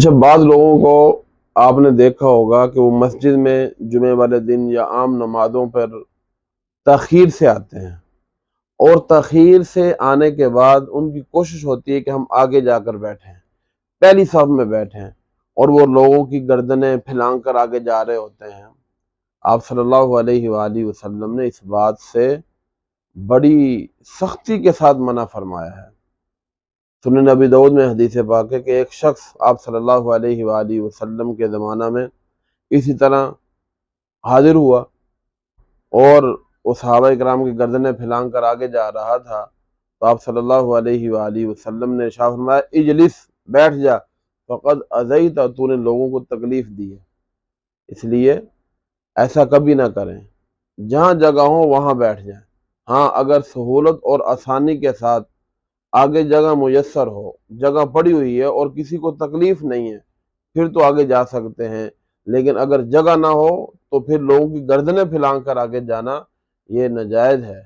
اچھا، بعض لوگوں کو آپ نے دیکھا ہوگا کہ وہ مسجد میں جمعے والے دن یا عام نمازوں پر تاخیر سے آتے ہیں، اور تاخیر سے آنے کے بعد ان کی کوشش ہوتی ہے کہ ہم آگے جا کر بیٹھیں، پہلی صف میں بیٹھیں، اور وہ لوگوں کی گردنیں پھلانگ کر آگے جا رہے ہوتے ہیں۔ آپ صلی اللہ علیہ وآلہ وسلم نے اس بات سے بڑی سختی کے ساتھ منع فرمایا ہے۔ سنن نبی داؤد میں حدیث پاک ہے کہ ایک شخص آپ صلی اللہ علیہ وآلہ وسلم کے زمانہ میں اسی طرح حاضر ہوا، اور وہ صحابہ کرام کی گردنیں پھلانگ کر آگے جا رہا تھا، تو آپ صلی اللہ علیہ وآلہ وسلم نے ارشاد فرمایا، اجلس، بیٹھ جا، فقد اذیت، تو نے لوگوں کو تکلیف دی ہے۔ اس لیے ایسا کبھی نہ کریں، جہاں جگہ ہو وہاں بیٹھ جائیں۔ ہاں، اگر سہولت اور آسانی کے ساتھ آگے جگہ میسر ہو، جگہ پڑی ہوئی ہے اور کسی کو تکلیف نہیں ہے، پھر تو آگے جا سکتے ہیں، لیکن اگر جگہ نہ ہو تو پھر لوگوں کی گردنیں پھلانگ کر آگے جانا یہ ناجائز ہے۔